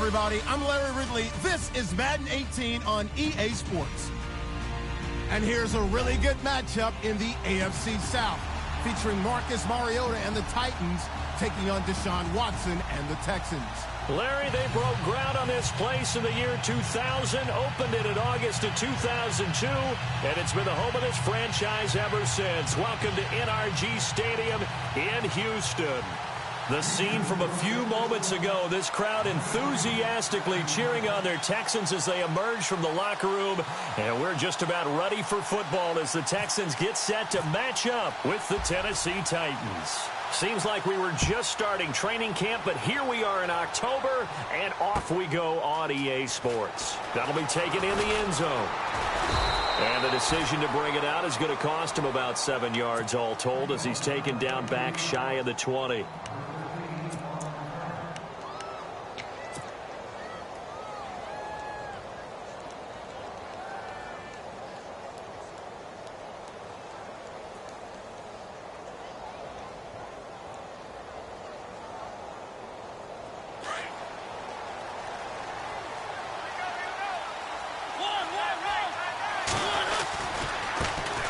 everybody. I'm Larry Ridley. This is Madden 18 on EA Sports. And here's a really good matchup in the AFC South, featuring Marcus Mariota and the Titans taking on Deshaun Watson and the Texans. Larry, they broke ground on this place in the year 2000, opened it in August of 2002, and it's been the home of this franchise ever since. Welcome to NRG Stadium in Houston. The scene from a few moments ago, this crowd enthusiastically cheering on their Texans as they emerge from the locker room. And we're just about ready for football as the Texans get set to match up with the Tennessee Titans. Seems like we were just starting training camp, but here we are in October, and off we go on EA Sports. That'll be taken in the end zone. And the decision to bring it out is going to cost him about 7 yards all told as he's taken down back shy of the 20.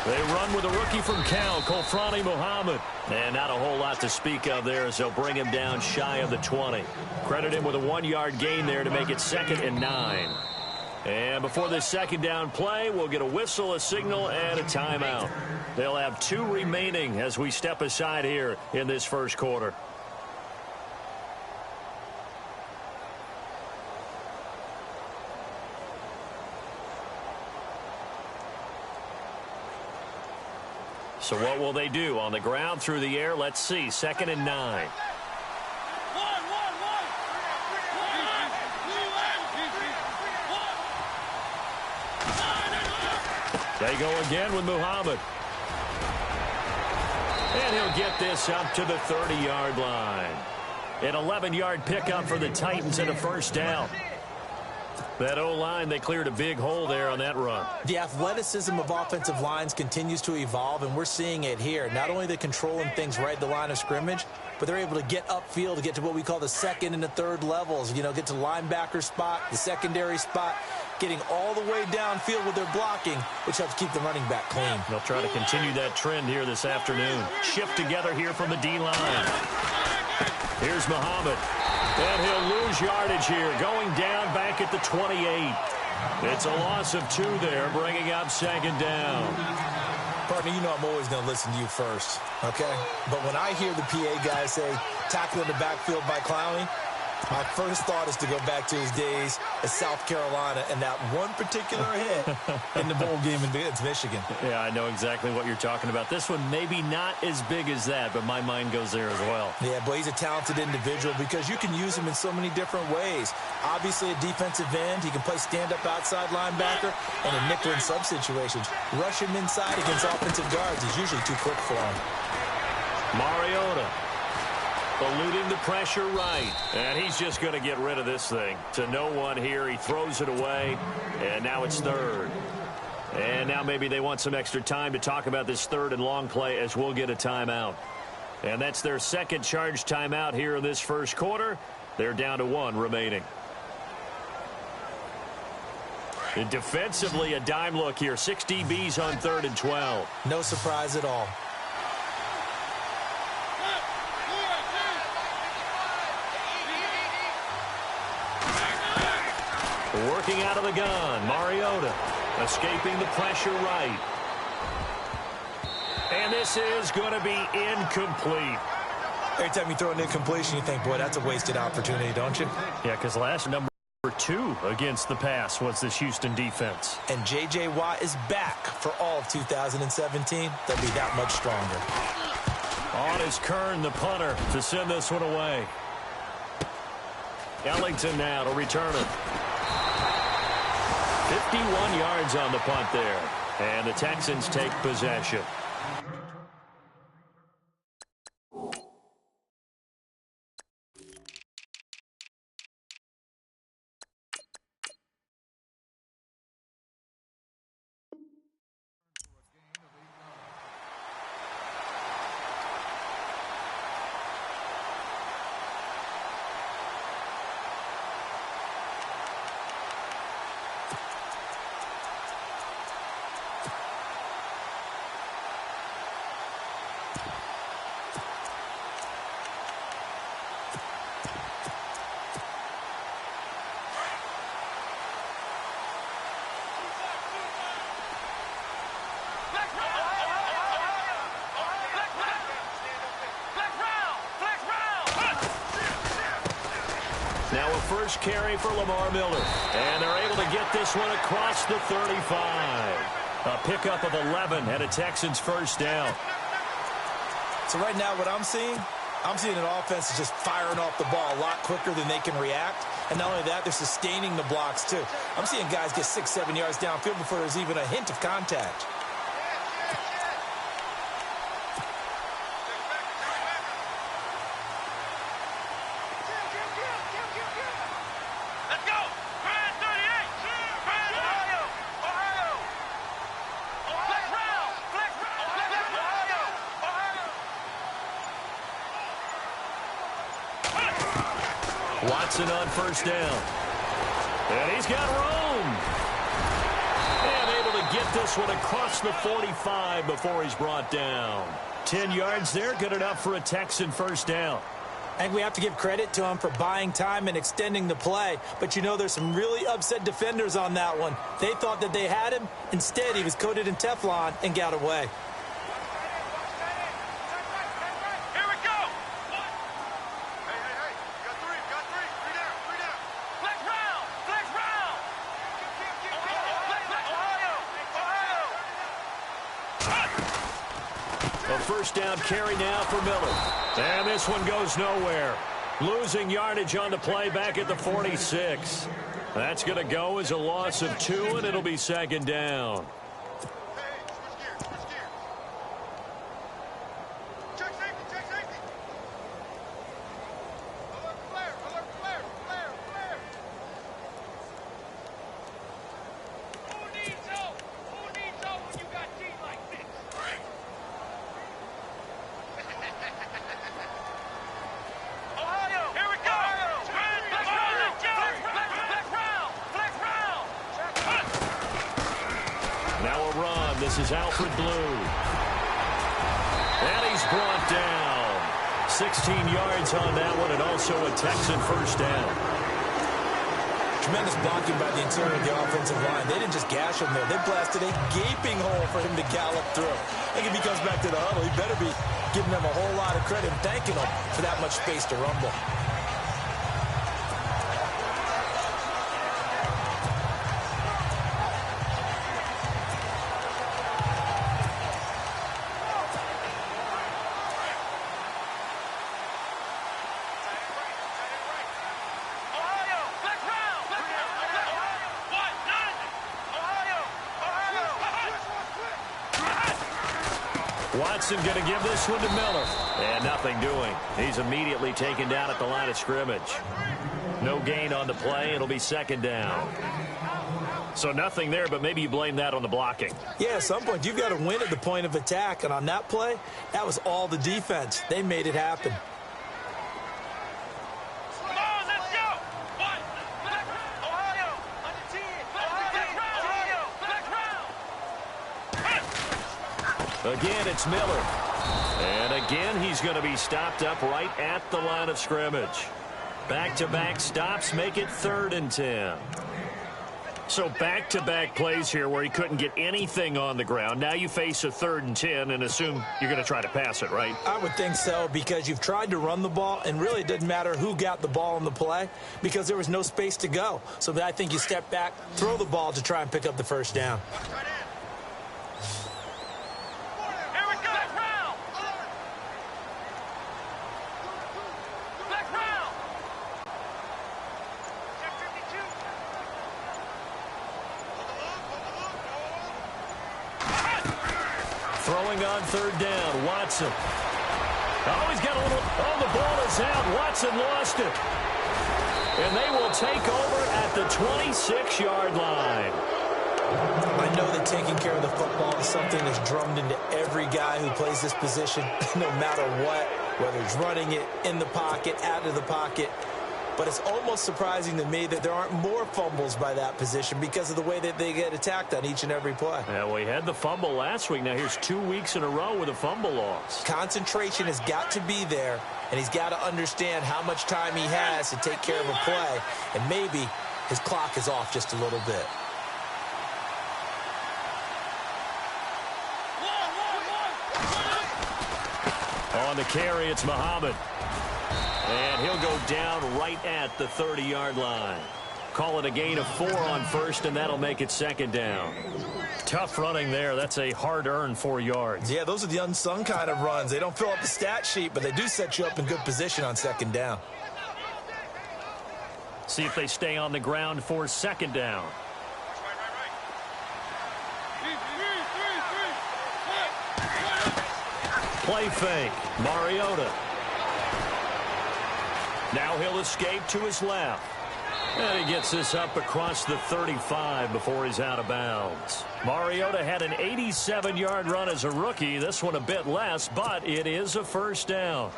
They run with a rookie from Cal, Kolfrani Muhammad. And not a whole lot to speak of there as they'll bring him down shy of the 20. Credit him with a 1-yard gain there to make it 2nd and 9. And before this second down play, we'll get a whistle, a signal, and a timeout. They'll have 2 remaining as we step aside here in this first quarter. So what will they do? On the ground, through the air, let's see. 2nd and 9. They go again with Muhammad. And he'll get this up to the 30-yard line. An 11-yard pickup for the Titans and a first down. That O-line, they cleared a big hole there on that run. The athleticism of offensive lines continues to evolve, and we're seeing it here. Not only they're controlling things right at the line of scrimmage, but they're able to get upfield to get to what we call the second and the third levels. You know, get to linebacker spot, the secondary spot, getting all the way downfield with their blocking, which helps keep the running back clean. They'll try to continue that trend here this afternoon. Shift together here from the D-line. Here's Muhammad. And he'll lose yardage here, going down back at the 28. It's a loss of 2 there, bringing up 2nd down. Partner, you know I'm always going to listen to you first, okay? But when I hear the PA guy say, tackle in the backfield by Clowney, my first thought is to go back to his days at South Carolina and that one particular hit in the bowl game against Michigan. Yeah, I know exactly what you're talking about. This one maybe not as big as that, but my mind goes there as well. Yeah, boy, he's a talented individual because you can use him in so many different ways. Obviously, a defensive end. He can play stand-up outside linebacker and a nickel in sub situations. Rush him inside against offensive guards. He's usually too quick for him. Mariota. Eluding the pressure right. And he's just going to get rid of this thing. To no one here. He throws it away. And now it's 3rd. And now maybe they want some extra time to talk about this 3rd and long play as we'll get a timeout. And that's their second charge timeout here in this first quarter. They're down to 1 remaining. And defensively, a dime look here. 6 DBs on 3rd and 12. No surprise at all. Working out of the gun, Mariota escaping the pressure right. And this is going to be incomplete. Every time you throw an incompletion, you think, boy, that's a wasted opportunity, don't you? Yeah, because last number 2 against the pass was this Houston defense. And J.J. Watt is back for all of 2017. They'll be that much stronger. On is Kern, the punter, to send this one away. Ellington now to return it. 51 yards on the punt there. And the Texans take possession. Now a first carry for Lamar Miller. And they're able to get this one across the 35. A pickup of 11 and a Texans first down. So right now what I'm seeing an offense is just firing off the ball a lot quicker than they can react. And not only that, they're sustaining the blocks too. I'm seeing guys get 6-7 yards downfield before there's even a hint of contact. Watson on first down. And he's got room. And able to get this one across the 45 before he's brought down. 10 yards there, good enough for a Texan first down. I think we have to give credit to him for buying time and extending the play. But you know, there's some really upset defenders on that one. They thought that they had him. Instead, he was coated in Teflon and got away. First down carry now for Miller. And this one goes nowhere. Losing yardage on the play back at the 46. That's going to go as a loss of 2, and it'll be second down. This is Alfred Blue. And he's brought down. 16 yards on that one, and also a Texan first down. Tremendous blocking by the interior of the offensive line. They didn't just gash him there. They blasted a gaping hole for him to gallop through. I think if he comes back to the huddle, he better be giving them a whole lot of credit and thanking them for that much space to rumble. Watson going to give this one to Miller. And nothing doing. He's immediately taken down at the line of scrimmage. No gain on the play. It'll be second down. So nothing there, but maybe you blame that on the blocking. Yeah, at some point, you've got to win at the point of attack. And on that play, that was all the defense. They made it happen. Again, it's Miller. And again, he's going to be stopped up right at the line of scrimmage. Back-to-back stops make it 3rd and 10. So back-to-back plays here where he couldn't get anything on the ground. Now you face a 3rd and 10 and assume you're going to try to pass it, right? I would think so, because you've tried to run the ball, and really it doesn't matter who got the ball in the play because there was no space to go. So I think you step back, throw the ball to try and pick up the first down. Throwing on 3rd down, Watson. Oh, he's got a little... Oh, the ball is out. Watson lost it. And they will take over at the 26-yard line. I know that taking care of the football is something that's drummed into every guy who plays this position, no matter what, whether he's running it, in the pocket, out of the pocket. But it's almost surprising to me that there aren't more fumbles by that position because of the way that they get attacked on each and every play. Yeah, well, he had the fumble last week. Now here's 2 weeks in a row with a fumble loss. Concentration has got to be there, and he's got to understand how much time he has to take care of a play. And maybe his clock is off just a little bit. on the carry, it's Muhammad. And he'll go down right at the 30-yard line. Call it a gain of 4 on first, and that'll make it second down. Tough running there. That's a hard-earned 4 yards. Yeah, those are the unsung kind of runs. They don't fill up the stat sheet, but they do set you up in good position on second down. See if they stay on the ground for second down. Play fake. Mariota. Now he'll escape to his left. And he gets this up across the 35 before he's out of bounds. Mariota had an 87-yard run as a rookie. This one a bit less, but it is a first down.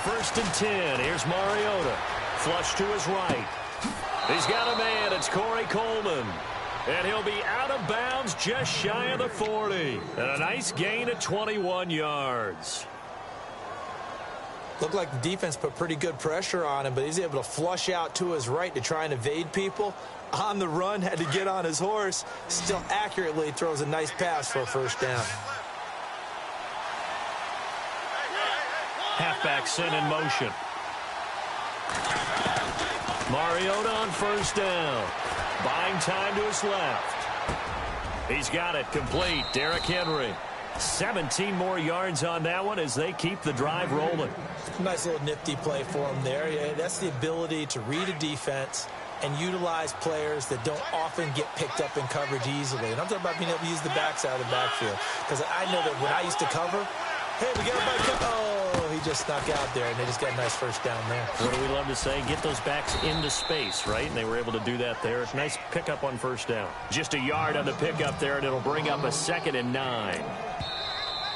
First and 10. Here's Mariota. Flush to his right. He's got a man. It's Corey Coleman. And he'll be out of bounds just shy of the 40. And a nice gain of 21 yards. Looked like the defense put pretty good pressure on him, but he's able to flush out to his right to try and evade people. On the run, had to get on his horse. Still accurately throws a nice pass for a first down. Halfback sent in motion. Mariota on first down. Buying time to his left. He's got it complete. Derrick Henry. 17 more yards on that one as they keep the drive rolling. Nice little nifty play for him there. Yeah, that's the ability to read a defense and utilize players that don't often get picked up in coverage easily. And I'm talking about being able to use the backside of the backfield. Because I know that when I used to cover, hey, we got a back. Oh, he just snuck out there, and they just got a nice first down there. What do we love to say? Get those backs into space, right? And they were able to do that there. Nice pickup on first down. Just a yard on the pickup there, and it'll bring up a 2nd and 9.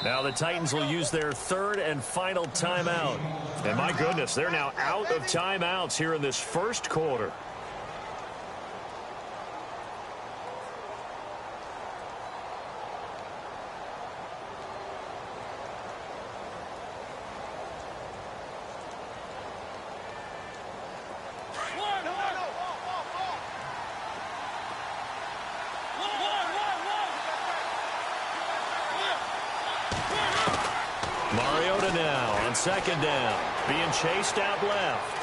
Now the Titans will use their 3rd and final timeout. And my goodness, they're now out of timeouts here in this first quarter. Mariota now on 2nd down, being chased out left.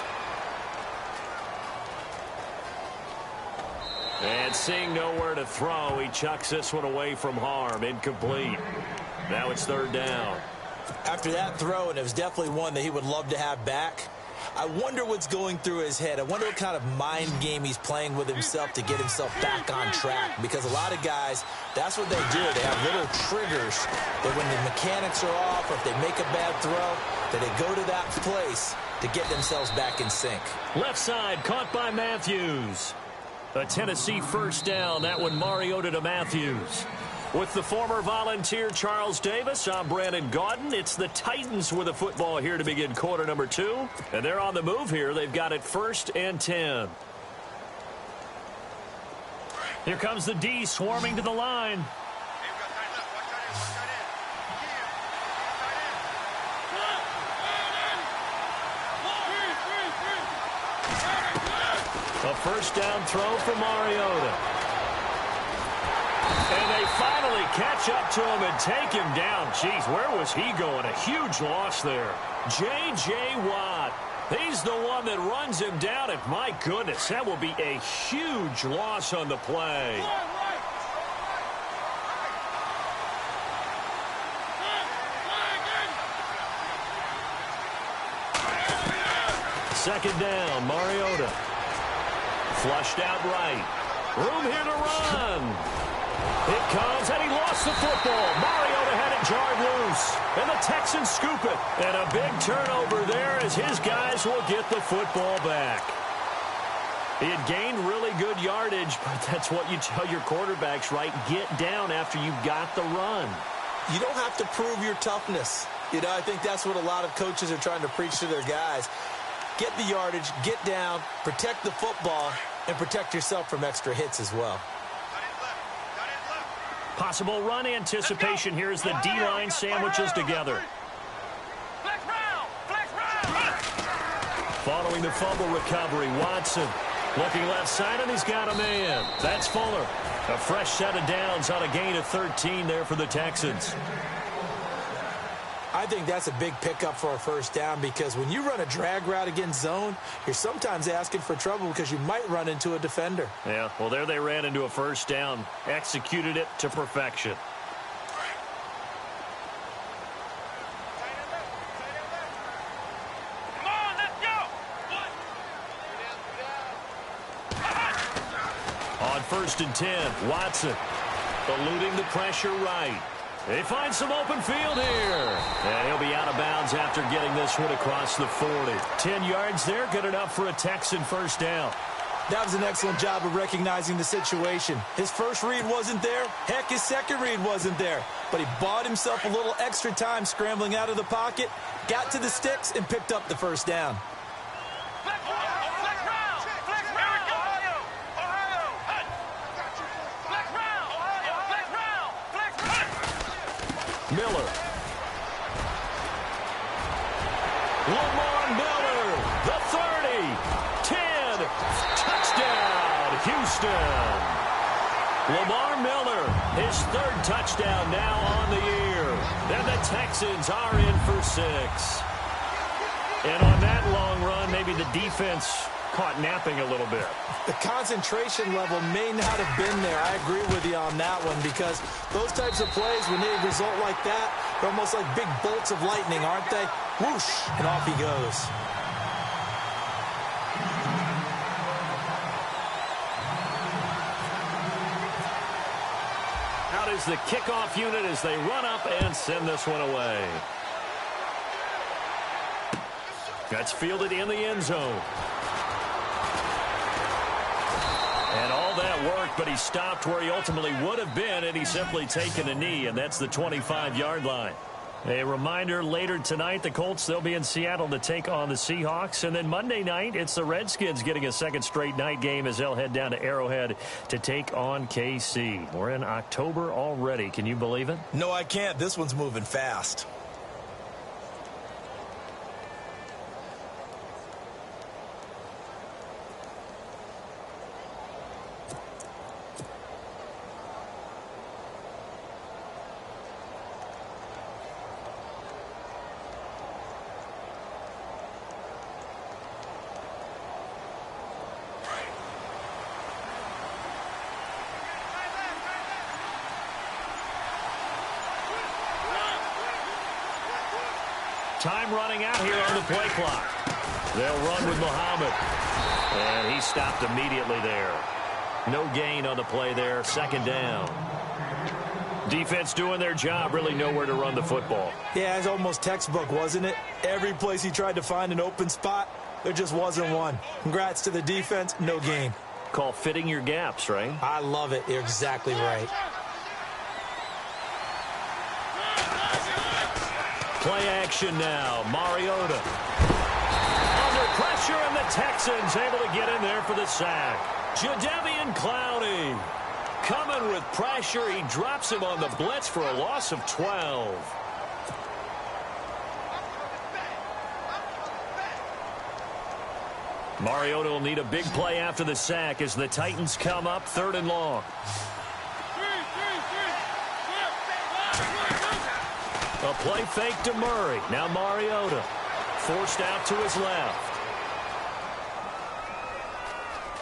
And seeing nowhere to throw, he chucks this one away from harm. Incomplete. Now it's 3rd down. After that throw, and it was definitely one that he would love to have back, I wonder what's going through his head. I wonder what kind of mind game he's playing with himself to get himself back on track. Because a lot of guys, that's what they do. They have little triggers that when the mechanics are off or if they make a bad throw, that they go to that place to get themselves back in sync. Left side caught by Matthews. A Tennessee first down. That one Mariota to Matthews. With the former Volunteer Charles Davis, I'm Brandon Gaudin. It's the Titans with the football here to begin quarter number 2. And they're on the move here. They've got it 1st and 10. Here comes the D swarming to the line. A first down throw for Mariota. And they finally catch up to him and take him down. Jeez, where was he going? A huge loss there. J.J. Watt. He's the one that runs him down. And my goodness, that will be a huge loss on the play. Second down, Mariota. Flushed out right. Room here to run. It comes, and he lost the football. Mariota had it jarred loose. And the Texans scoop it. And a big turnover there as his guys will get the football back. He had gained really good yardage, but that's what you tell your quarterbacks, right? Get down after you got the run. You don't have to prove your toughness. You know, I think that's what a lot of coaches are trying to preach to their guys. Get the yardage, get down, protect the football, and protect yourself from extra hits as well. Possible run anticipation. Here's the D-line sandwiches together. Following the fumble recovery, Watson looking left side, and he's got a man. That's Fuller. A fresh set of downs on a gain of 13 there for the Texans. I think that's a big pickup for a first down because when you run a drag route against zone, you're sometimes asking for trouble because you might run into a defender. Yeah, well, there they ran into a first down, executed it to perfection. Come on, let's go. On 1st and 10, Watson eluding the pressure right. They find some open field here. And he'll be out of bounds after getting this one across the 40. 10 yards there, good enough for a Texan first down. That was an excellent job of recognizing the situation. His first read wasn't there. Heck, his second read wasn't there. But he bought himself a little extra time scrambling out of the pocket, got to the sticks, and picked up the first down. Miller. Lamar Miller, the 30, 10, touchdown, Houston. Lamar Miller, his 3rd touchdown now on the year. And the Texans are in for 6. And on that long run, maybe the defense caught napping a little bit. The concentration level may not have been there. I agree with you on that one because those types of plays, when they result like that, they're almost like big bolts of lightning, aren't they? Whoosh, and off he goes. Out is the kickoff unit as they run up and send this one away. That's fielded in the end zone. And all that worked, but he stopped where he ultimately would have been, and he's simply taken a knee, and that's the 25-yard line. A reminder, later tonight, the Colts, they'll be in Seattle to take on the Seahawks. And then Monday night, it's the Redskins getting a second straight night game as they'll head down to Arrowhead to take on KC. We're in October already. Can you believe it? No, I can't. This one's moving fast. Time running out here on the play clock. They'll run with Muhammad. And he stopped immediately there. No gain on the play there. 2nd down. Defense doing their job. Really nowhere to run the football. Yeah, it's almost textbook, wasn't it? Every place he tried to find an open spot, there just wasn't one. Congrats to the defense. No gain. Call fitting your gaps, right? I love it. You're exactly right. Play action now. Mariota. Under pressure, and the Texans able to get in there for the sack. Jadeveon Clowney coming with pressure. He drops him on the blitz for a loss of 12. Mariota will need a big play after the sack as the Titans come up 3rd and long. A play fake to Murray. Now Mariota forced out to his left.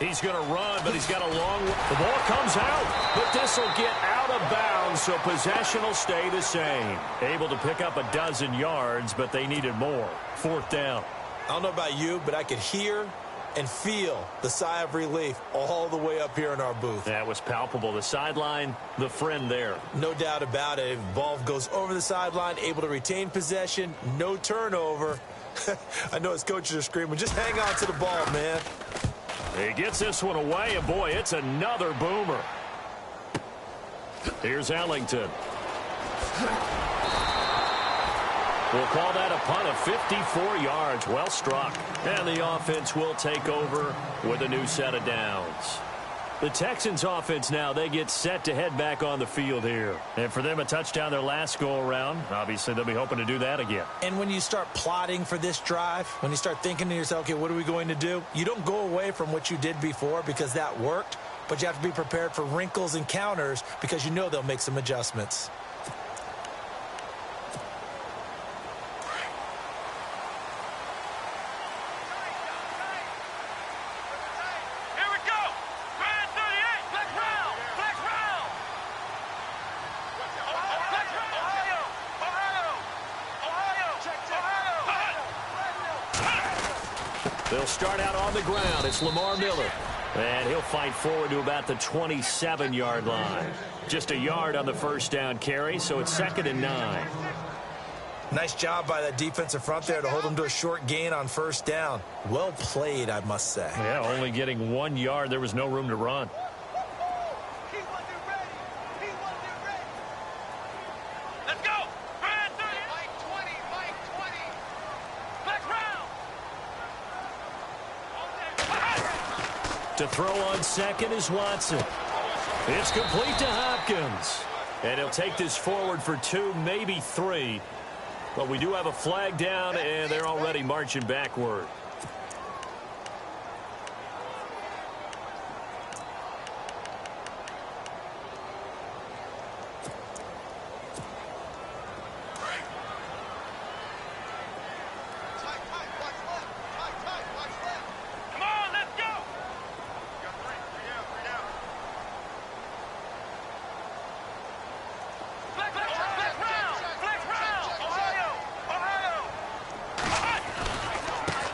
He's going to run, but he's got a long way. The ball comes out, but this will get out of bounds, so possession will stay the same. Able to pick up a dozen yards, but they needed more. 4th down. I don't know about you, but I could hear and feel the sigh of relief all the way up here in our booth. That was palpable. The sideline, the friend there. No doubt about it. Ball goes over the sideline, able to retain possession, no turnover. I know his coaches are screaming, just hang on to the ball, man. He gets this one away, and boy, it's another boomer. Here's Ellington. We'll call that a punt of 54 yards. Well struck. And the offense will take over with a new set of downs. The Texans offense now, they get set to head back on the field here. And for them, a touchdown their last go-around. Obviously, they'll be hoping to do that again. And when you start plotting for this drive, when you start thinking to yourself, okay, what are we going to do? You don't go away from what you did before because that worked, but you have to be prepared for wrinkles and counters because you know they'll make some adjustments. They'll start out on the ground. It's Lamar Miller. And he'll fight forward to about the 27-yard line. Just a yard on the first down carry, so it's 2nd and 9. Nice job by that defensive front there to hold them to a short gain on first down. Well played, I must say. Yeah, only getting 1 yard. There was no room to run. To throw on second is Watson. It's complete to Hopkins. And he'll take this forward for 2, maybe 3. But we do have a flag down, and they're already marching backward.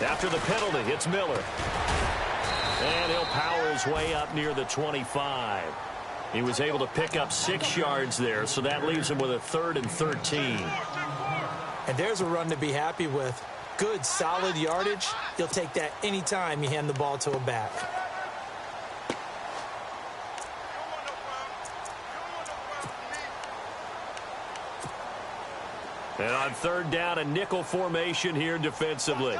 After the penalty, it's Miller. And he'll power his way up near the 25. He was able to pick up 6 yards there, so that leaves him with a 3rd and 13. And there's a run to be happy with. Good, solid yardage. He'll take that anytime you hand the ball to a back. And on 3rd down, a nickel formation here defensively.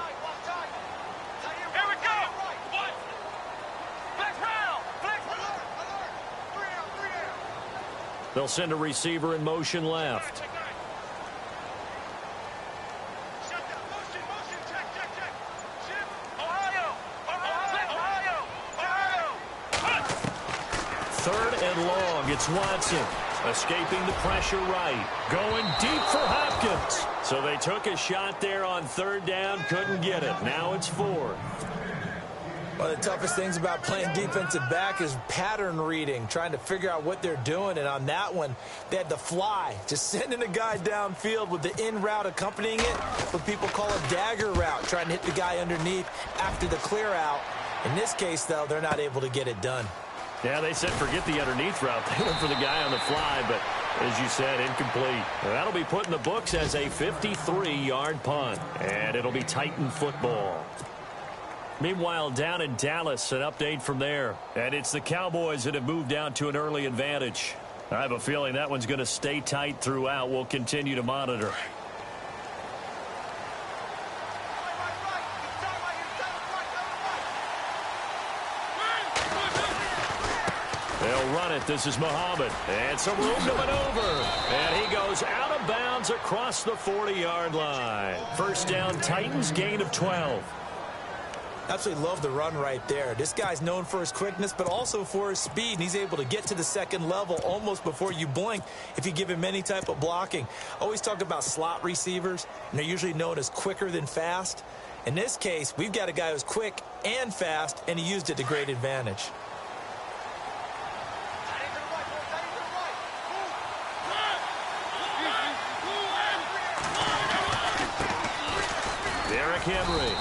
They'll send a receiver in motion left. Third and long, it's Watson. Escaping the pressure right. Going deep for Hopkins. So they took a shot there on 3rd down, couldn't get it. Now it's 4th. One of the toughest things about playing defensive back is pattern reading, trying to figure out what they're doing. And on that one, they had to fly, just sending a guy downfield with the in route accompanying it, what people call a dagger route, trying to hit the guy underneath after the clear out. In this case, though, they're not able to get it done. Yeah, they said forget the underneath route. They went for the guy on the fly, but as you said, incomplete. That'll be put in the books as a 53-yard punt, and it'll be Titan football. Meanwhile, down in Dallas, an update from there. And it's the Cowboys that have moved out to an early advantage. I have a feeling that one's going to stay tight throughout. We'll continue to monitor. They'll run it. This is Muhammad. And some room to maneuver. And he goes out of bounds across the 40-yard line. First down, Titans, gain of 12. Absolutely love the run right there. This guy's known for his quickness, but also for his speed. And he's able to get to the second level almost before you blink if you give him any type of blocking. Always talk about slot receivers, and they're usually known as quicker than fast. In this case, we've got a guy who's quick and fast, and he used it to great advantage. Derrick Henry.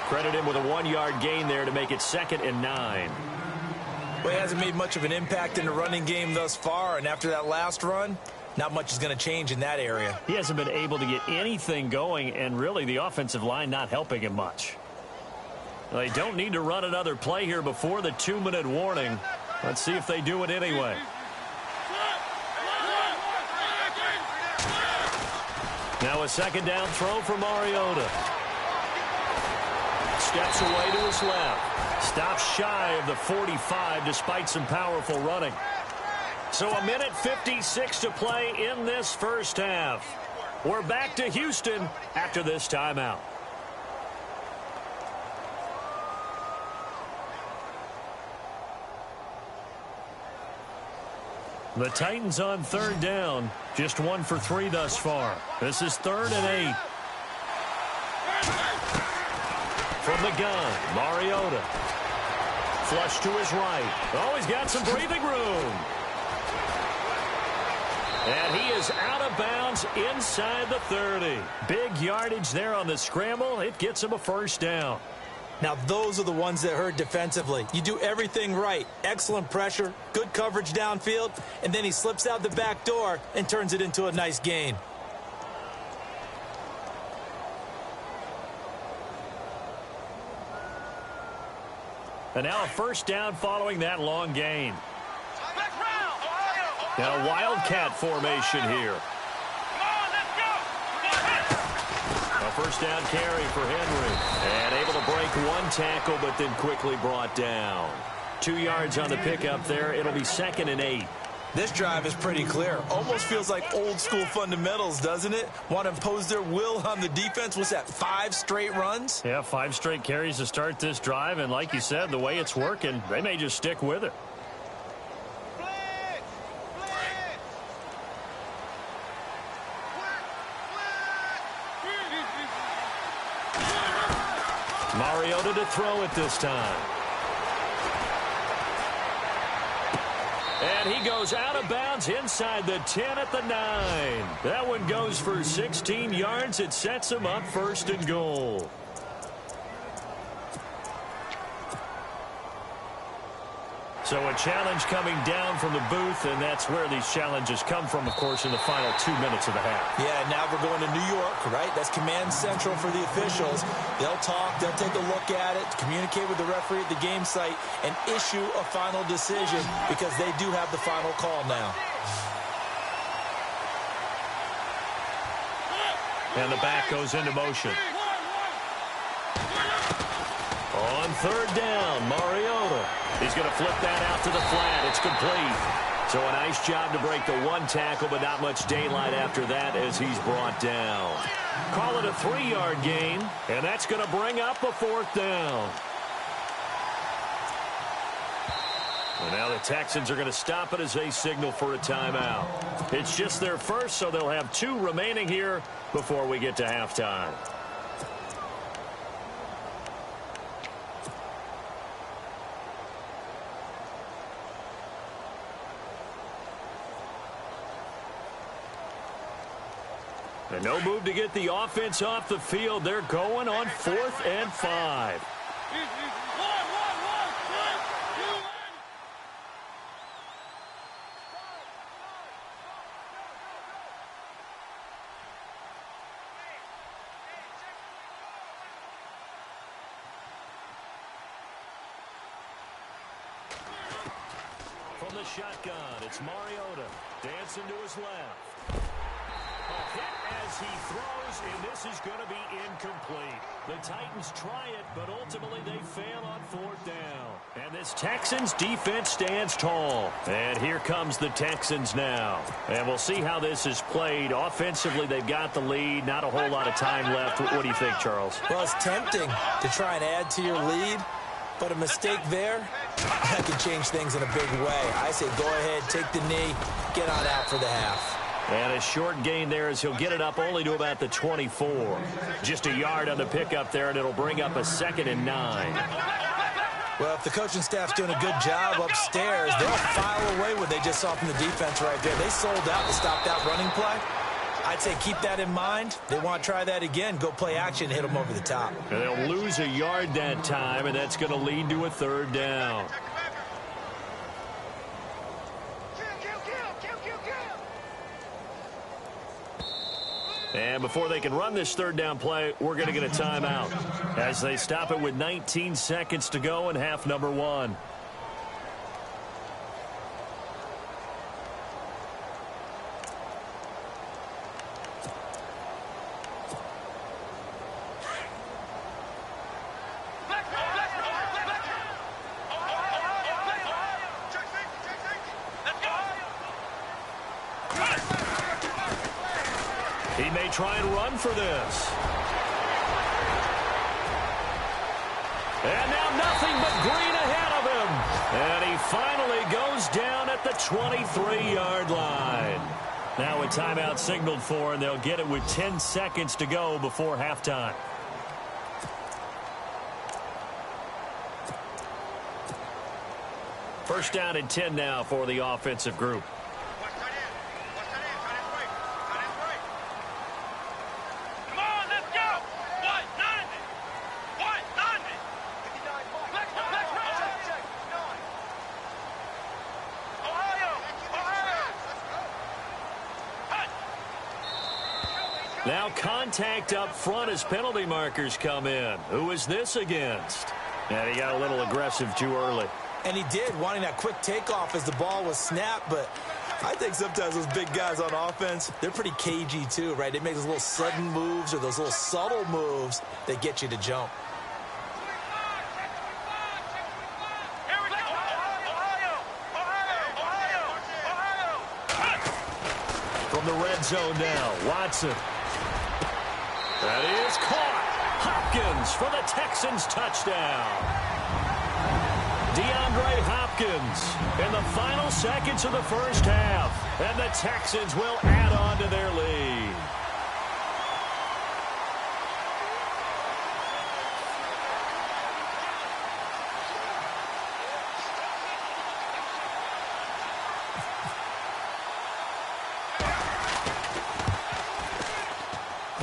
Credit him with a 1-yard gain there to make it 2nd and 9. Well, he hasn't made much of an impact in the running game thus far, and after that last run, not much is going to change in that area. He hasn't been able to get anything going, and really the offensive line not helping him much. They don't need to run another play here before the 2-minute warning. Let's see if they do it anyway. Now a second down throw for Mariota. Steps away to his left. Stops shy of the 45 despite some powerful running. So a minute 56 to play in this first half. We're back to Houston after this timeout. The Titans on third down. Just 1 for 3 thus far. This is 3rd and 8. From the gun, Mariota. Flush to his right. Oh, he's got some breathing room. And he is out of bounds inside the 30. Big yardage there on the scramble. It gets him a first down. Now, those are the ones that hurt defensively. You do everything right. Excellent pressure, good coverage downfield, and then he slips out the back door and turns it into a nice gain. And now a first down following that long gain. Now a Wildcat formation here. A first down carry for Henry. And able to break 1 tackle, but then quickly brought down. 2 yards on the pickup there. It'll be 2nd and 8. This drive is pretty clear. Almost feels like old school fundamentals, doesn't it? Want to impose their will on the defense. What's that, 5 straight runs? Yeah, 5 straight carries to start this drive. And like you said, the way it's working, they may just stick with it. Mariota to throw it this time. And he goes out of bounds inside the 10 at the 9. That one goes for 16 yards. It sets him up 1st and goal. So a challenge coming down from the booth, and that's where these challenges come from, of course, in the final 2 minutes of the half. Yeah, now we're going to New York, right? That's command central for the officials. They'll talk, they'll take a look at it, communicate with the referee at the game site, and issue a final decision because they do have the final call now. And the back goes into motion. On 3rd down, Mariota. He's going to flip that out to the flat. It's complete. So a nice job to break the 1 tackle, but not much daylight after that as he's brought down. Call it a 3-yard gain, and that's going to bring up a 4th down. And now the Texans are going to stop it as they signal for a timeout. It's just their first, so they'll have 2 remaining here before we get to halftime. And no move to get the offense off the field. They're going on 4th and 5. From the shotgun, it's Mariota. Dancing to his left. A hit as he throws, and this is going to be incomplete. The Titans try it, but ultimately they fail on 4th down. And this Texans defense stands tall. And here comes the Texans now. And we'll see how this is played. Offensively, they've got the lead. Not a whole lot of time left. What do you think, Charles? Well, it's tempting to try and add to your lead, but a mistake there, that can change things in a big way. I say go ahead, take the knee, get on out for the half. And a short gain there as he'll get it up only to about the 24. Just a yard on the pickup there, and it'll bring up a 2nd and 9. Well, if the coaching staff's doing a good job upstairs, they'll file away what they just saw from the defense right there. They sold out to stop that running play. I'd say keep that in mind. They want to try that again, go play action, hit them over the top. And they'll lose a yard that time, and that's going to lead to a 3rd down. And before they can run this 3rd down play, we're going to get a timeout as they stop it with 19 seconds to go in half number 1. try and run for this. And now nothing but green ahead of him. And he finally goes down at the 23-yard line. Now a timeout signaled for, and they'll get it with 10 seconds to go before halftime. First down and 10 now for the offensive group. Now contact up front as penalty markers come in. Who is this against? And he got a little aggressive too early. And he did, wanting that quick takeoff as the ball was snapped. But I think sometimes those big guys on offense, they're pretty cagey too, right? They make those little sudden moves or those little subtle moves that get you to jump. From the red zone now, Watson. That is caught. Hopkins for the Texans touchdown. DeAndre Hopkins in the final seconds of the first half. And the Texans will add on to their lead.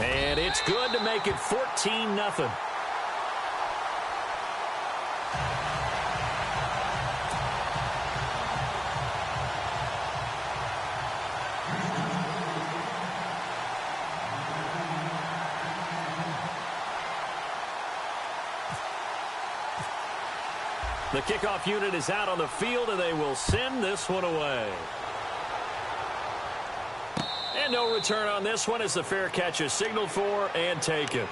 And it's good to make it 14-0. The kickoff unit is out on the field, and they will send this one away. And no return on this one as the fair catch is signaled for and taken.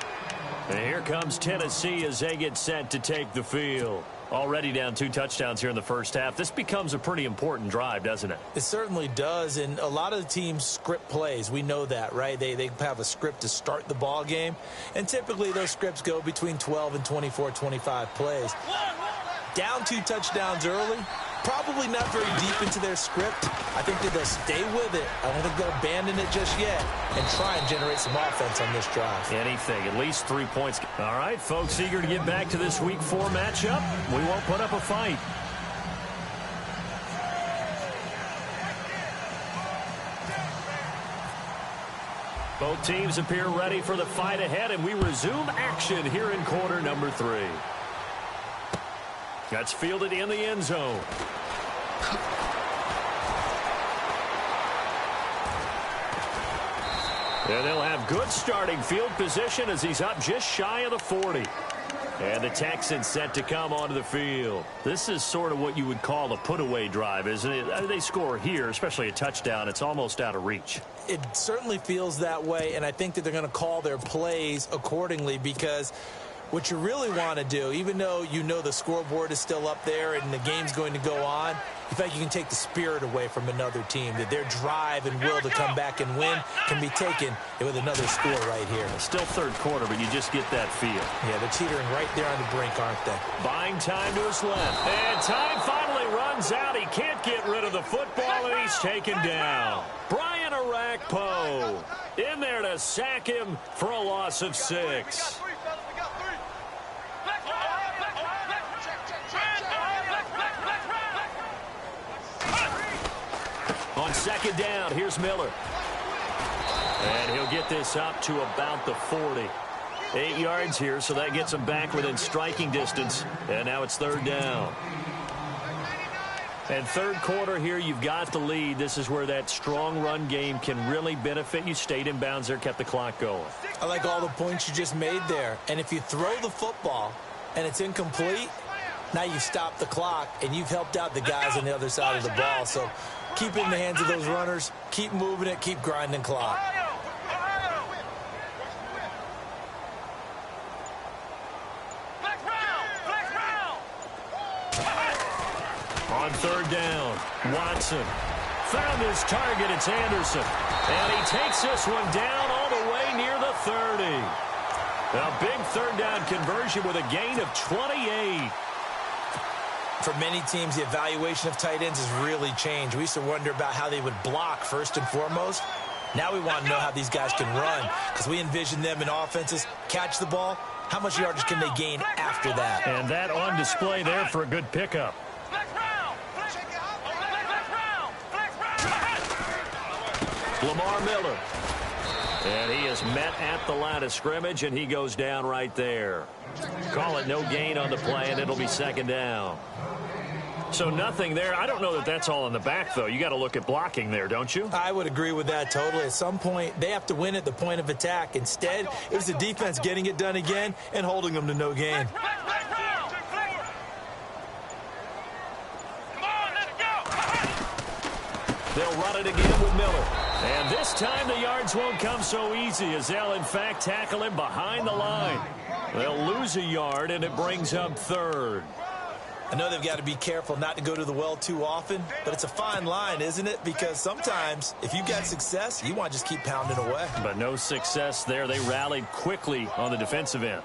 And here comes Tennessee as they get set to take the field. Already down 2 touchdowns here in the first half. This becomes a pretty important drive, doesn't it? It certainly does, and a lot of the teams script plays. We know that, right? They have a script to start the ball game, and typically those scripts go between 12 and 24, 25 plays. Down 2 touchdowns early, probably not very deep into their script. I think that they'll stay with it. I don't think they'll abandon it just yet and try and generate some offense on this drive. Anything, at least 3 points. All right, folks, eager to get back to this Week 4 matchup. We won't put up a fight. Both teams appear ready for the fight ahead, and we resume action here in quarter number 3. That's fielded in the end zone. And they'll have good starting field position as he's up just shy of the 40. And the Texans set to come onto the field. This is sort of what you would call a put-away drive, isn't it? They score here, especially a touchdown. It's almost out of reach. It certainly feels that way, and I think that they're going to call their plays accordingly because what you really want to do, even though you know the scoreboard is still up there and the game's going to go on, in fact, you can take the spirit away from another team, that their drive and will to come back and win can be taken with another score right here. Still third quarter, but you just get that feel. Yeah, they're teetering right there on the brink, aren't they? Buying time to his left. And time finally runs out. He can't get rid of the football, and he's taken down. Brian Arakpo in there to sack him for a loss of 6. On second down, here's Miller. And he'll get this up to about the 40. 8 yards here, so that gets him back within striking distance. And now it's third down. And third quarter here, you've got the lead. This is where that strong run game can really benefit you. Stayed in bounds there, kept the clock going. I like all the points you just made there. And if you throw the football and it's incomplete, now you stop the clock and you've helped out the guys on the other side of the ball. So keep it in the hands of those runners. Keep moving it. Keep grinding clock. On third down, Watson found his target. It's Anderson. And he takes this one down all the way 30. A big third down conversion with a gain of 28. For many teams, the evaluation of tight ends has really changed. We used to wonder about how they would block first and foremost. Now we want to know how these guys can run, because we envision them in offenses catch the ball. How much yardage can they gain after that? And that on display there for a good pickup. Lamar Miller. And he is met at the line of scrimmage, and he goes down right there. Call it no gain on the play, and it'll be second down. So nothing there. I don't know that that's all in the back, though. You got to look at blocking there, don't you? I would agree with that totally. At some point, they have to win at the point of attack. Instead, it was the defense getting it done again and holding them to no gain. They'll run it again with Miller. And this time the yards won't come so easy as they'll, in fact, tackle him behind the line. They'll lose a yard, and it brings up third. I know they've got to be careful not to go to the well too often, but it's a fine line, isn't it? Because sometimes, if you've got success, you want to just keep pounding away. But no success there. They rallied quickly on the defensive end.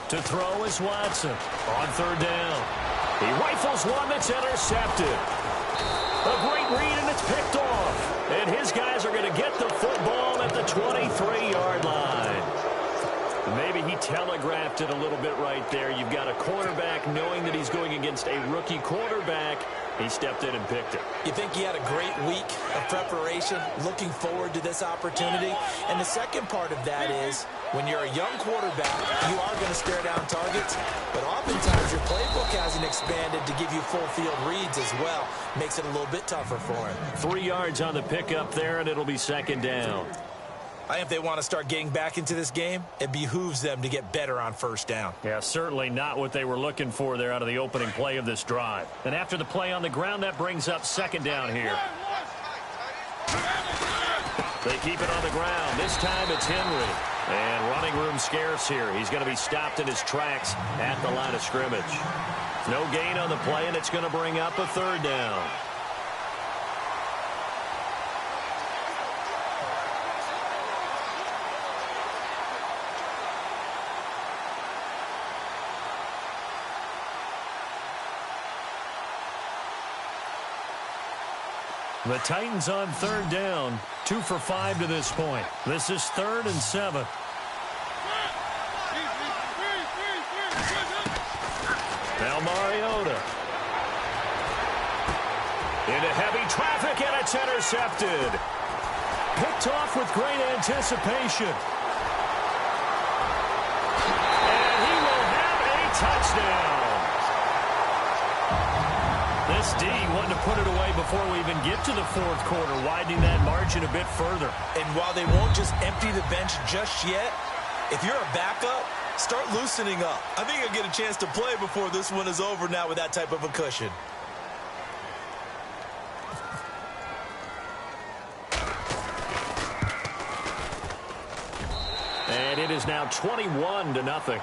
To throw is Watson on third down. He rifles one that's intercepted. A great read, and it's picked off. And his guys are going to get the football at the 23-yard line. Maybe he telegraphed it a little bit right there. You've got a cornerback knowing that he's going against a rookie quarterback. He stepped in and picked it. You think he had a great week of preparation, looking forward to this opportunity? And the second part of that is, when you're a young quarterback, you are going to stare down targets, but oftentimes your playbook hasn't expanded to give you full field reads as well. Makes it a little bit tougher for him. 3 yards on the pickup there, and it'll be second down. I think if they want to start getting back into this game, it behooves them to get better on first down. Yeah, certainly not what they were looking for there out of the opening play of this drive. And after the play on the ground, that brings up second down here. They keep it on the ground. This time it's Henry. And running room scarce here. He's going to be stopped in his tracks at the line of scrimmage. No gain on the play, and it's going to bring up a third down. The Titans on third down, 2 for 5 to this point. This is 3rd and 7. Now Mariota. Into heavy traffic, and it's intercepted. Picked off with great anticipation. And he will have a touchdown. This D wanted to put it away before we even get to the fourth quarter, widening that margin a bit further. And while they won't just empty the bench just yet, if you're a backup, start loosening up. I think you'll get a chance to play before this one is over now with that type of a cushion. And it is now 21-0.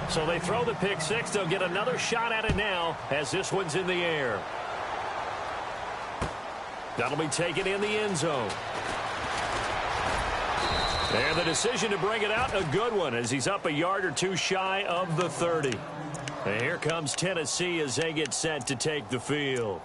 So they throw the pick six. They'll get another shot at it now as this one's in the air. That'll be taken in the end zone. And the decision to bring it out, a good one, as he's up a yard or two shy of the 30. And here comes Tennessee as they get set to take the field.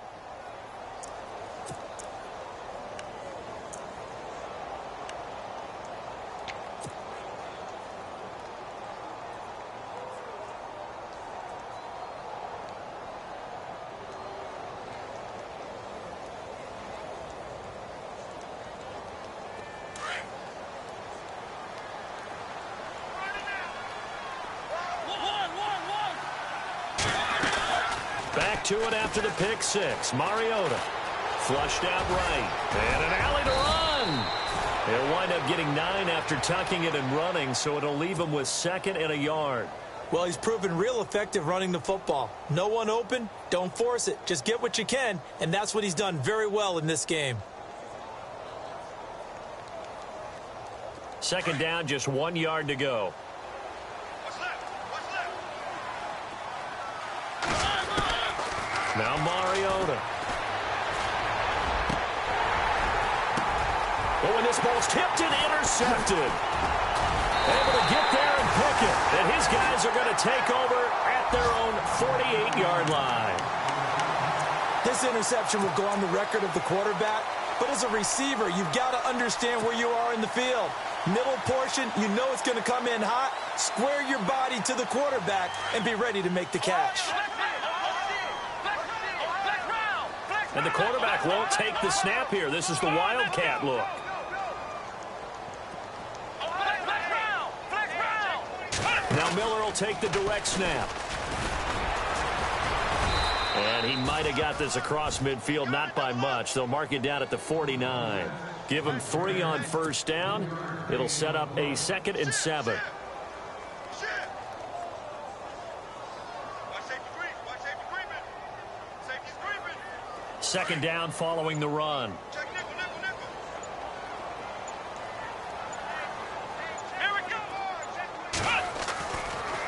Back to it after the pick six. Mariota flushed out right. And an alley to run. They'll wind up getting 9 after tucking it and running, so it'll leave him with 2nd and a yard. Well, he's proven real effective running the football. No one open, don't force it. Just get what you can, and that's what he's done very well in this game. 2nd down, just 1 yard to go. Now Mariota. Oh, and this ball's tipped and intercepted. Able to get there and pick it. And his guys are going to take over at their own 48-yard line. This interception will go on the record of the quarterback, but as a receiver, you've got to understand where you are in the field. Middle portion, you know it's going to come in hot. Square your body to the quarterback and be ready to make the catch. And the quarterback won't take the snap here. This is the Wildcat look. Now Miller will take the direct snap. And he might have got this across midfield, not by much. They'll mark it down at the 49. Give him 3 on first down. It'll set up a 2nd and 7. Second down following the run.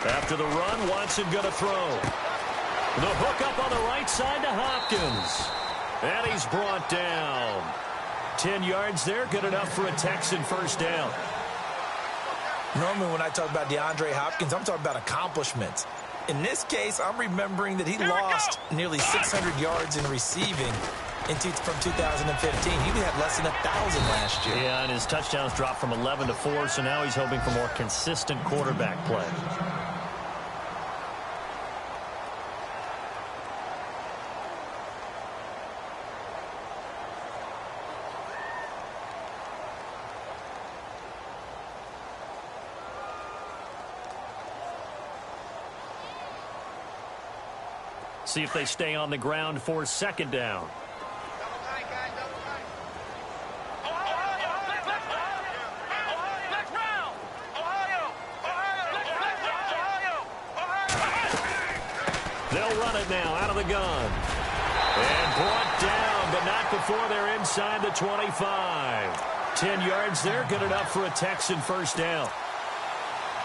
After the run, Watson going to throw. The hook up on the right side to Hopkins. And he's brought down. 10 yards there, good enough for a Texan first down. Normally when I talk about DeAndre Hopkins, I'm talking about accomplishments. In this case, I'm remembering that he lost nearly 600 yards in receiving from 2015. He had less than 1,000 last year. Yeah, and his touchdowns dropped from 11 to 4, so now he's hoping for more consistent quarterback play. See if they stay on the ground for second down. They'll run it now out of the gun. And brought down, but not before they're inside the 25. 10 yards there, good enough for a Texan first down.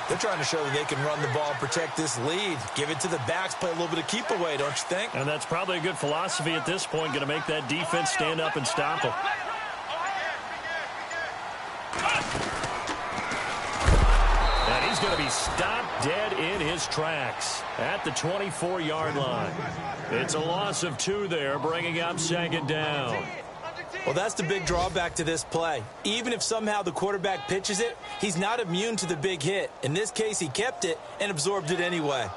They're trying to show that they can run the ball, protect this lead. Give it to the backs, play a little bit of keep away, don't you think? And that's probably a good philosophy at this point, going to make that defense stand up and stop them. And he's going to be stopped dead in his tracks at the 24-yard line. It's a loss of 2 there, bringing up second down. Well, that's the big drawback to this play. Even if somehow the quarterback pitches it, he's not immune to the big hit. In this case, he kept it and absorbed it anyway.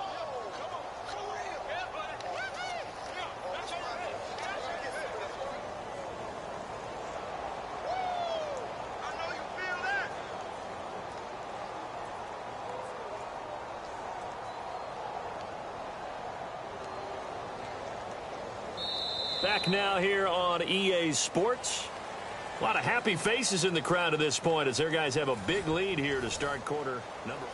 Back now here on EA Sports. A lot of happy faces in the crowd at this point as their guys have a big lead here to start quarter number.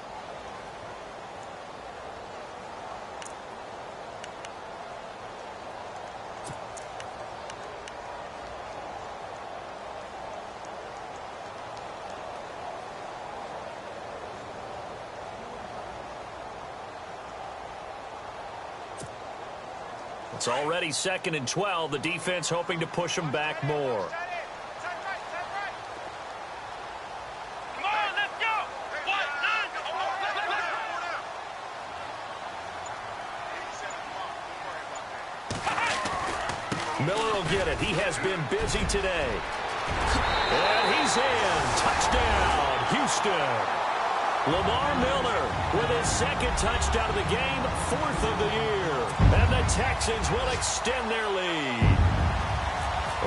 It's already 2nd and 12. The defense hoping to push them back more. Miller will get it. He has been busy today. And he's in. Touchdown, Houston. Lamar Miller with his 2nd touchdown of the game, 4th of the year. And the Texans will extend their lead.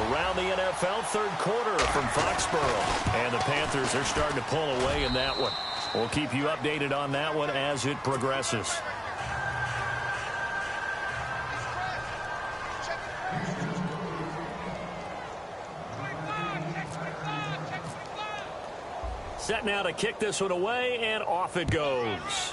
Around the NFL, 3rd quarter from Foxborough. And the Panthers are starting to pull away in that one. We'll keep you updated on that one as it progresses. Set now to kick this one away, and off it goes.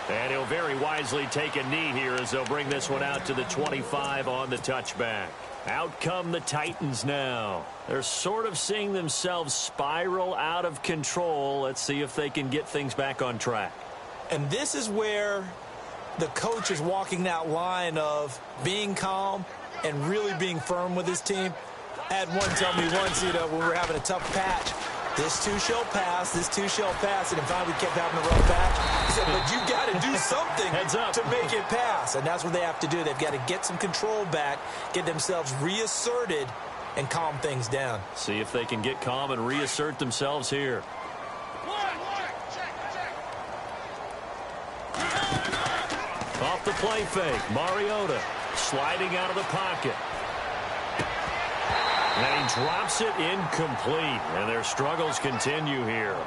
And he'll very wisely take a knee here as they'll bring this one out to the 25 on the touchback. Out come the Titans now. They're sort of seeing themselves spiral out of control. Let's see if they can get things back on track. And this is where the coach is walking that line of being calm and really being firm with his team. I had one tell me once, when we were having a tough patch, this too shall pass, this too shall pass, and finally we kept having a rough patch. He said, but you got to do something to make it pass, and that's what they have to do. They've got to get some control back, get themselves reasserted, and calm things down. See if they can get calm and reassert themselves here. Off the play fake, Mariota sliding out of the pocket. And he drops it incomplete, and their struggles continue here.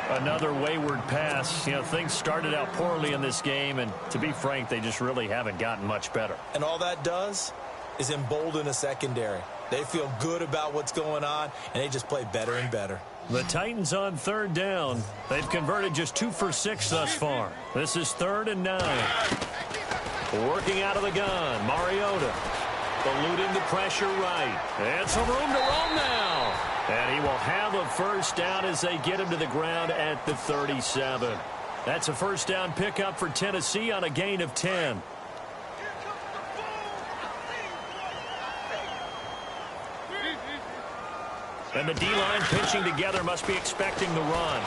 Another wayward pass. Things started out poorly in this game, and to be frank, they just really haven't gotten much better. And all that does is embolden a secondary. They feel good about what's going on, and they just play better and better. The Titans on third down. They've converted just 2 for 6 thus far. This is 3rd and 9. Working out of the gun, Mariota. Eluding the pressure right. And some room to roam now. And he will have a first down as they get him to the ground at the 37. That's a first down pickup for Tennessee on a gain of 10. And the D-line pinching together must be expecting the run.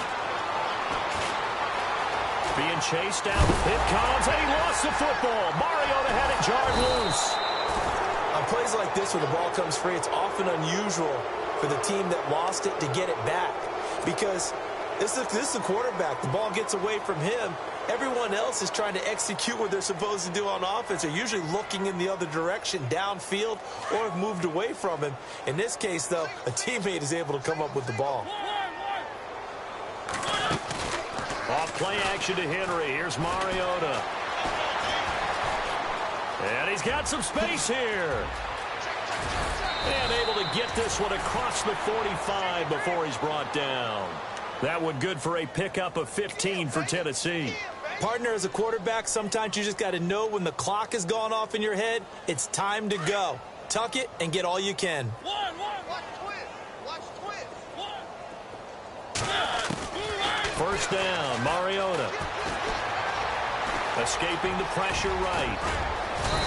Being chased out. It comes, and he lost the football. Mariota had it jarred loose. On plays like this where the ball comes free, it's often unusual for the team that lost it to get it back. Because this is the quarterback. The ball gets away from him. Everyone else is trying to execute what they're supposed to do on offense. They're usually looking in the other direction, downfield, or have moved away from him. In this case, though, a teammate is able to come up with the ball. Off play action to Henry. Here's Mariota. And he's got some space here. And able to get this one across the 45 before he's brought down. That one good for a pickup of 15 for Tennessee. Partner, as a quarterback, sometimes you just got to know when the clock has gone off in your head, it's time to go. Tuck it and get all you can. First down, Mariota. Escaping the pressure right.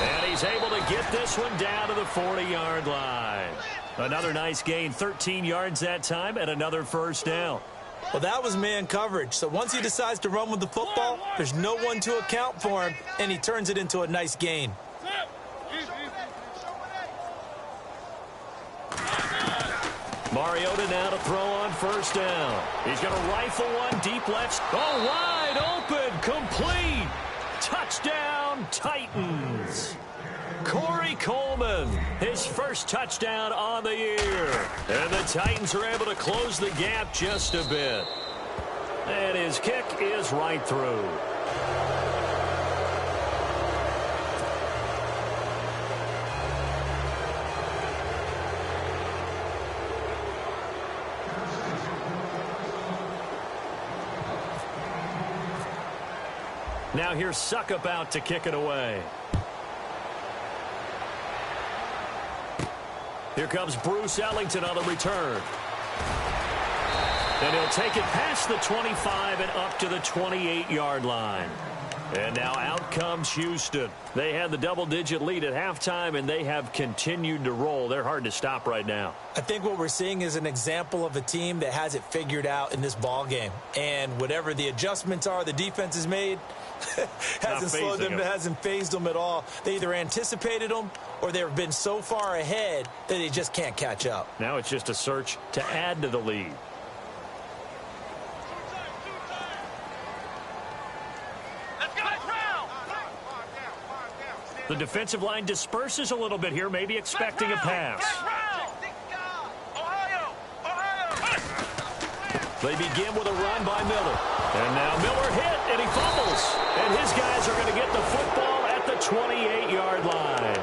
And he's able to get this one down to the 40-yard line. Another nice gain, 13 yards that time, and another first down. Well, that was man coverage. So once he decides to run with the football, there's no one to account for him, and he turns it into a nice gain. Mariota now to throw on first down. He's going to rifle one deep left. Oh, wide open, complete. Touchdown, Titans. Corey Coleman, his first touchdown on the year. And the Titans are able to close the gap just a bit. And his kick is right through. Now here's Suckup out to kick it away. Here comes Bruce Ellington on the return. And he'll take it past the 25 and up to the 28-yard line. And now out comes Houston. They had the double-digit lead at halftime, and they have continued to roll. They're hard to stop right now. I think what we're seeing is an example of a team that has it figured out in this ball game. And whatever the adjustments are the defense has made, hasn't slowed them, hasn't phased them at all. They either anticipated them or they've been so far ahead that they just can't catch up. Now it's just a search to add to the lead. The defensive line disperses a little bit here, maybe expecting a pass. They begin with a run by Miller. And now Miller hit, and he fumbles. And his guys are going to get the football at the 28-yard line.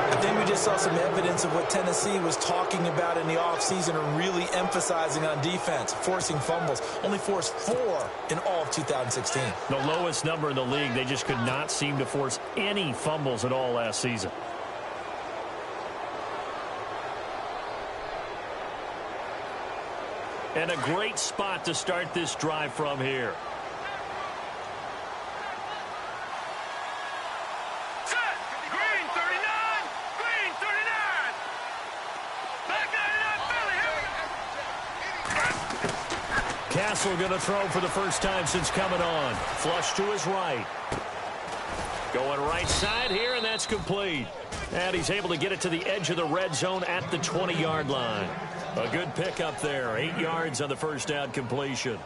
I think we just saw some evidence of what Tennessee was talking about in the offseason, or really emphasizing on defense, forcing fumbles. Only forced 4 in all of 2016. The lowest number in the league. They just could not seem to force any fumbles at all last season. And a great spot to start this drive from here. Castle going to throw for the first time since coming on. Flush to his right. Going right side here, and that's complete. And he's able to get it to the edge of the red zone at the 20-yard line. A good pickup there. 8 yards on the first down completion.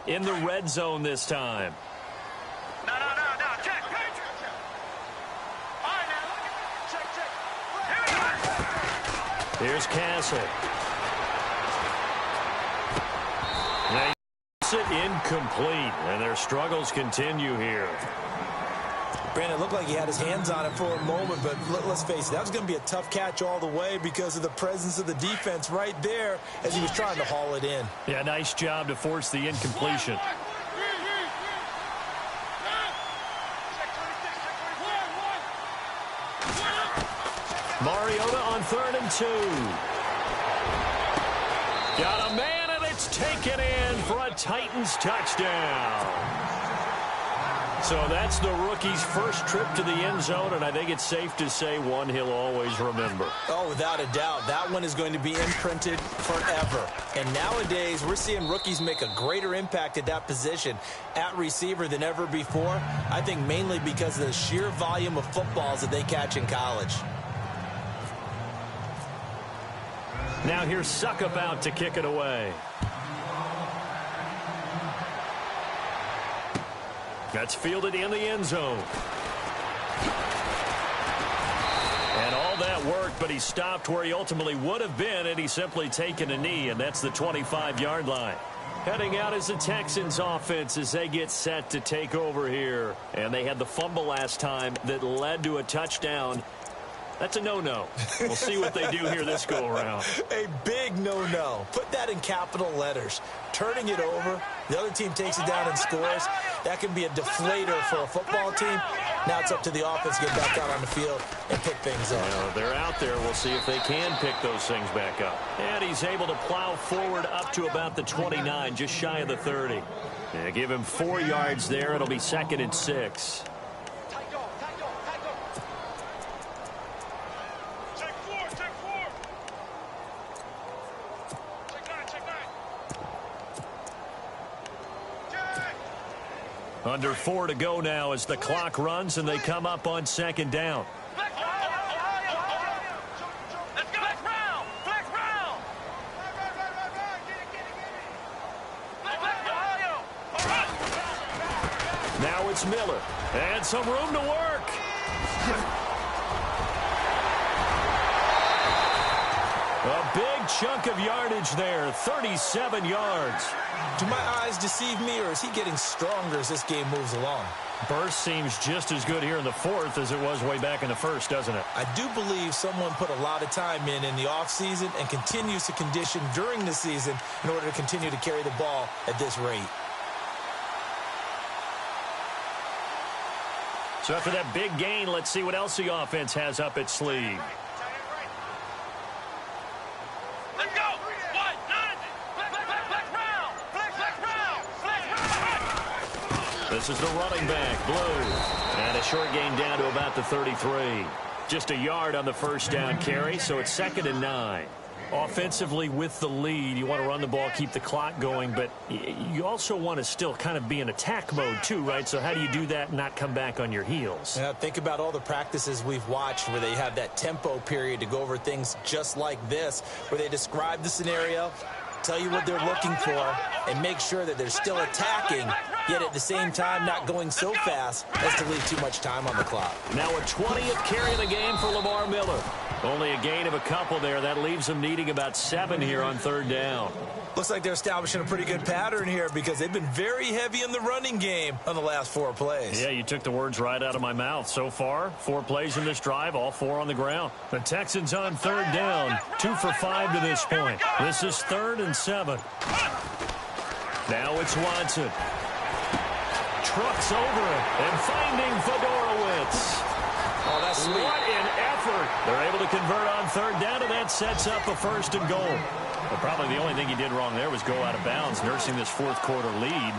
In the red zone this time. No. Check. All right, now. Check. Here we go. Here's Castle. Now it incomplete, and their struggles continue here. Brandon, it looked like he had his hands on it for a moment, but let's face it, that was going to be a tough catch all the way because of the presence of the defense right there as he was trying to haul it in. Yeah, nice job to force the incompletion. Mariota on 3rd and 2. Got a man, and it's taken in for a Titans touchdown. So that's the rookie's first trip to the end zone, and I think it's safe to say one he'll always remember. Oh, without a doubt. That one is going to be imprinted forever. And nowadays, we're seeing rookies make a greater impact at that position at receiver than ever before. I think mainly because of the sheer volume of footballs that they catch in college. Now here's Suckup out to kick it away. That's fielded in the end zone. And all that work, but he stopped where he ultimately would have been, and he's simply taken a knee, and that's the 25-yard line. Heading out is the Texans offense as they get set to take over here. And they had the fumble last time that led to a touchdown. That's a no-no. We'll see what they do here this go-around. A big no-no. Put that in capital letters. Turning it over, the other team takes it down and scores. That can be a deflator for a football team. Now it's up to the offense to get back out on the field and pick things up. Well, they're out there. We'll see if they can pick those things back up. And he's able to plow forward up to about the 29, just shy of the 30. Yeah, give him 4 yards there. It'll be 2nd and 6. Under 4 to go now as the clock runs and they come up on 2nd down. Now it's Miller. And some room to work. A big chunk of yardage there, 37 yards. Do my eyes deceive me, or is he getting stronger as this game moves along? Burst seems just as good here in the 4th as it was way back in the 1st, doesn't it? I do believe someone put a lot of time in the offseason and continues to condition during the season in order to continue to carry the ball at this rate. So after that big gain, let's see what else the offense has up its sleeve. This is the running back, Blue. And a short gain down to about the 33. Just a yard on the first down carry, so it's 2nd and 9. Offensively with the lead, you want to run the ball, keep the clock going, but you also want to still kind of be in attack mode too, right? So how do you do that and not come back on your heels? Yeah, think about all the practices we've watched where they have that tempo period to go over things just like this, where they describe the scenario, tell you what they're looking for and make sure that they're still attacking, yet at the same time not going so fast as to leave too much time on the clock. Now a 20th carry of the game for Lamar Miller. Only a gain of a couple there. That leaves them needing about 7 here on third down. Looks like they're establishing a pretty good pattern here because they've been very heavy in the running game on the last 4 plays. Yeah, you took the words right out of my mouth. So far, 4 plays in this drive, all 4 on the ground. The Texans on third down, 2 for 5 to this point. This is 3rd and 7. Now it's Watson. Trucks over it and finding Fedorowicz. Oh, that's sweet. What an effort. They're able to convert on third down, and that sets up a 1st and goal. But probably the only thing he did wrong there was go out of bounds, nursing this 4th quarter lead.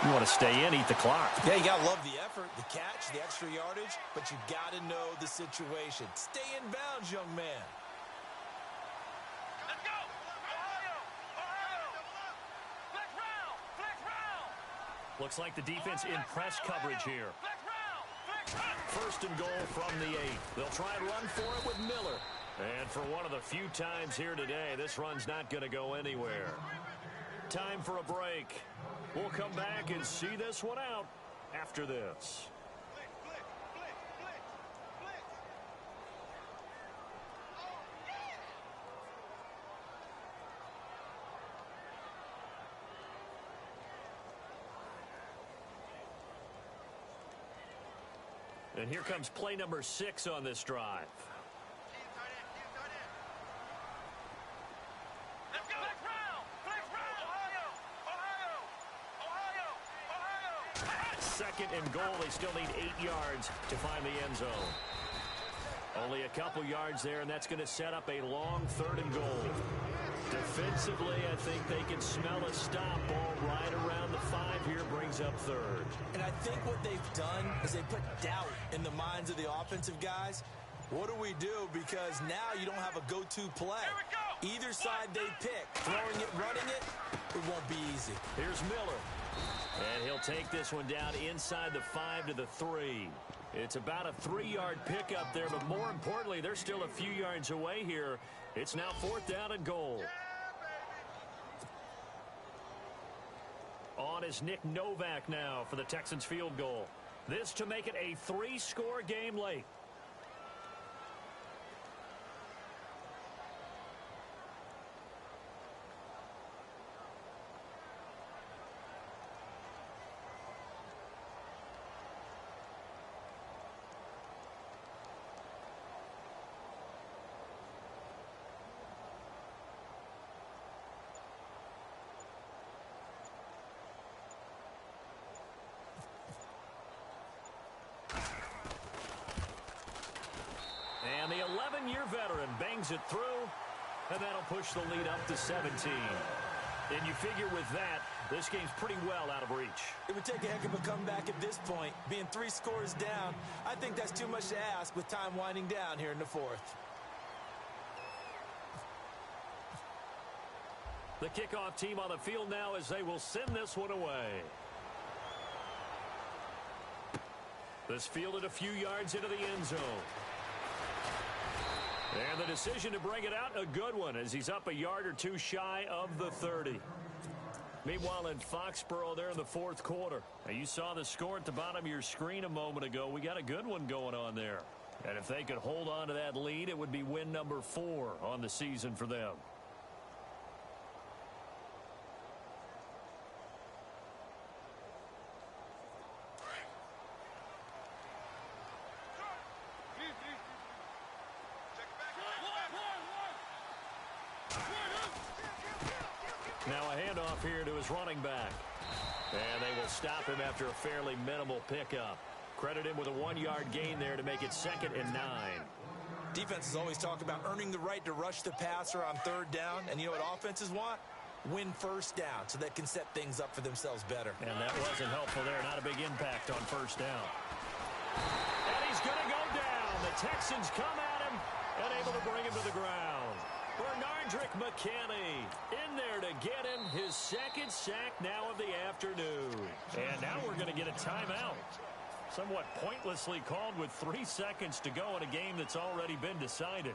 You want to stay in, eat the clock. Yeah, you got to love the effort, the catch, the extra yardage, but you got to know the situation. Stay in bounds, young man. Let's go! Ohio! Ohio! Flex round! Flex round! Looks like the defense in press coverage here. Flex round! Flex round! 1st and goal from the 8. They'll try and run for it with Miller. And for one of the few times here today, this run's not going to go anywhere. Time for a break. We'll come back and see this one out after this. And here comes play number 6 on this drive. Second and goal. They still need 8 yards to find the end zone. Only a couple yards there, and that's going to set up a long 3rd and goal. Defensively, I think they can smell a stop ball right around the 5 here, brings up 3rd. And I think what they've done is they put doubt in the minds of the offensive guys. What do we do? Because now you don't have a go-to play. Either side they pick, throwing it, running it, it won't be easy. Here's Miller. And he'll take this one down inside the 5 to the 3. It's about a 3-yard pickup there, but more importantly, they're still a few yards away here. It's now 4th down and goal. On is Nick Novak now for the Texans field goal. This to make it a 3-score game late. And the 11-year veteran bangs it through, and that'll push the lead up to 17. And you figure with that, this game's pretty well out of reach. It would take a heck of a comeback at this point. Being 3 scores down, I think that's too much to ask with time winding down here in the 4th. The kickoff team on the field now as they will send this one away. This fielded a few yards into the end zone. And the decision to bring it out, a good one, as he's up a yard or 2 shy of the 30. Meanwhile, in Foxborough, there in the 4th quarter. Now, you saw the score at the bottom of your screen a moment ago. We got a good one going on there. And if they could hold on to that lead, it would be win number 4 on the season for them. Now a handoff here to his running back. And they will stop him after a fairly minimal pickup. Credit him with a 1-yard gain there to make it 2nd and 9. Defenses always talk about earning the right to rush the passer on 3rd down. And you know what offenses want? Win 1st down so they can set things up for themselves better. And that wasn't helpful there. Not a big impact on 1st down. And he's going to go down. The Texans come at him and able to bring him to the ground. Bernardrick McKinney in there to get him his 2nd sack now of the afternoon. And now we're going to get a timeout. Somewhat pointlessly called with 3 seconds to go in a game that's already been decided.